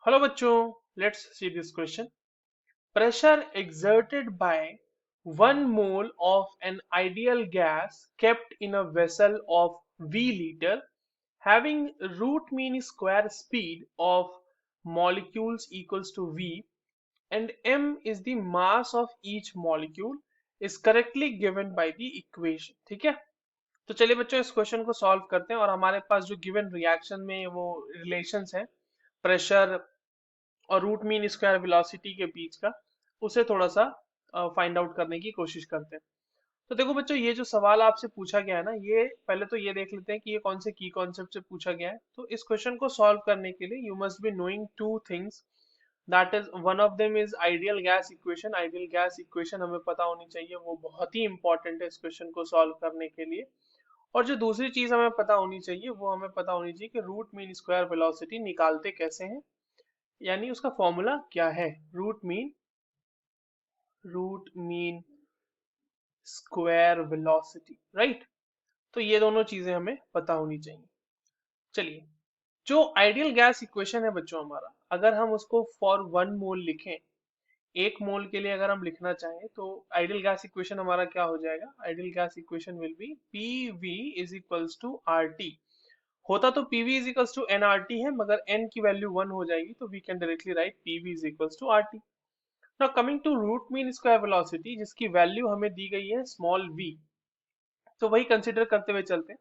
Hello bachcho, let's see this question. Pressure exerted by 1 mole of an ideal gas kept in a vessel of V liter having root mean square speed of molecules equals to V and m is the mass of each molecule is correctly given by the equation. ठीक है, तो चलिए बच्चों इस question को solve करते हैं और हमारे पास जो गिवन रिएक्शन में वो रिलेशंस है प्रेशर और रूट मीन स्क्वायर वेलोसिटी के बीच का, उसे थोड़ा सा फाइंड आउट करने की कोशिश करते हैं। तो देखो बच्चों, ये जो सवाल आपसे पूछा गया है ना, ये पहले तो ये देख लेते हैं कि ये कौन से की कॉन्सेप्ट से पूछा गया है। तो इस क्वेश्चन को सॉल्व करने के लिए you must be knowing two things, that is one of them is ideal gas equation. Ideal gas equation हमें पता होनी चाहिए, वो बहुत ही इंपॉर्टेंट है इस क्वेश्चन को सॉल्व करने के लिए। और जो दूसरी चीज हमें पता होनी चाहिए वो हमें पता होनी चाहिए कि रूट मीन स्क्वायर वेलोसिटी निकालते कैसे हैं, यानी उसका फॉर्मूला क्या है। Root mean square velocity, right. तो ये दोनों चीजें हमें पता होनी चाहिए। चलिए, जो आइडियल गैस इक्वेशन है बच्चों हमारा, अगर हम उसको फॉर 1 मोल लिखें, 1 मोल के लिए अगर हम लिखना चाहें तो आइडियल गैस इक्वेशन हमारा क्या हो जाएगा। Ideal gas equation will be P V is equals to R T. होता तो P V is equals to N R T है, मगर एन की वैल्यू 1 हो जाएगी तो we can directly write P V is equals to R T. Now coming to root mean square velocity, जिसकी value हमें दी गई है स्मॉल वी, तो वही कंसिडर करते हुए चलते हैं।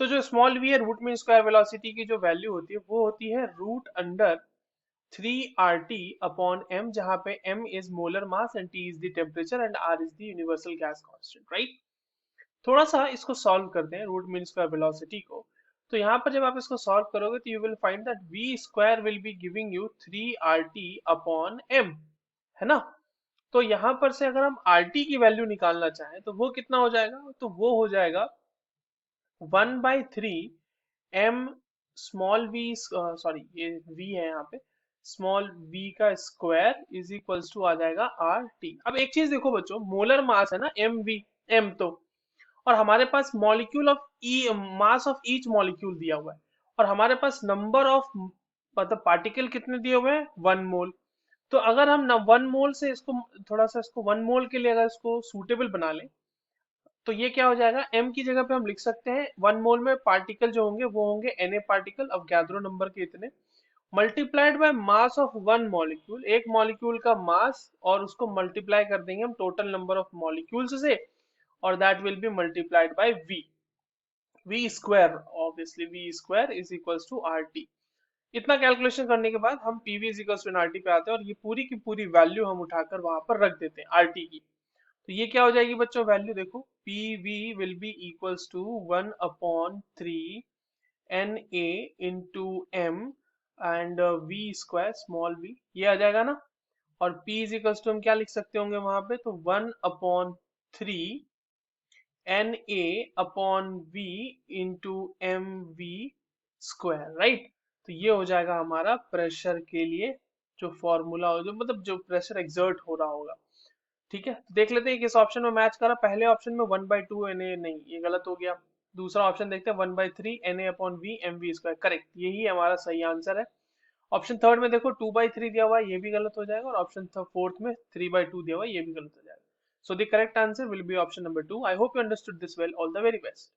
तो जो स्मॉल वी है, रूट मीन स्क्वायर वेलोसिटी की जो वैल्यू होती है वो होती है root under 3 RT upon m, जहां पे m is molar mass and t is the temperature and r is the universal gas constant, right. थोड़ा सा इसको सॉल्व करते हैं रूट मीन स्क्वायर वेलोसिटी को। तो यहाँ पर जब आप इसको सॉल्व करोगे तो you will find that v square will be giving you 3 RT upon m, है ना। तो यहाँ पर से अगर हम RT की वैल्यू निकालना चाहें तो वो कितना हो जाएगा, तो वो हो जाएगा 1/3 m स्मॉल v, सॉरी ये v है यहाँ पे, स्मॉल v का स्क्वायर इज इक्वल्स टू आ जाएगा आर टी। अब एक चीज देखो बच्चों, मोलर मास है ना एम वी, एम तो, और हमारे पास molecule of E, mass of each molecule दिया हुआ है, और हमारे पास नंबर ऑफ मतलब पार्टिकल कितने दिए हुए हैं, 1 मोल। तो अगर हम ना 1 मोल से इसको थोड़ा सा, इसको 1 मोल के लिए अगर इसको सूटेबल बना लें तो ये क्या हो जाएगा, m की जगह पे हम लिख सकते हैं 1 मोल में पार्टिकल जो होंगे वो होंगे Na पार्टिकल, अब गैदरो नंबर के इतने, multiplied by mass of 1 molecule, एक मॉलिक्यूल का मास, और उसको मल्टीप्लाई कर देंगे हम टोटल नंबर ऑफ मॉलिक्यूल्स से, और that will be multiplied by v square, obviously v square is equals to R T. इतना कैलकुलेशन करने के बाद हम P V is equals to R T पे आते हैं और ये पूरी की पूरी वैल्यू हम उठाकर वहां पर रख देते हैं आर टी की। तो ये क्या हो जाएगी बच्चों, वैल्यू देखो, P V will be equals to 1/3 Na into m and V square small V, ये आ जाएगा ना। और p इज इक्वल्स टू हम क्या लिख सकते होंगे वहां पे, तो 1/3 Na/v into mv square, right. तो ये हो जाएगा हमारा प्रेशर के लिए जो फॉर्मूला हो, जो मतलब जो प्रेशर एक्सर्ट हो रहा होगा। ठीक है, तो देख लेते हैं किस ऑप्शन में मैच करा। पहले ऑप्शन में 1/2 Na, नहीं ये गलत हो गया। दूसरा ऑप्शन देखते हैं 1/3 Na/v स्क्वायर, करेक्ट, यही हमारा सही आंसर है। ऑप्शन थर्ड में देखो 2/3 दिया हुआ है, ये भी गलत हो जाएगा, और ऑप्शन फोर्थ में 3/2 दिया हुआ है, ये भी गलत हो जाएगा। So the correct answer will be option number 2। I hope you understood this well, all the very best.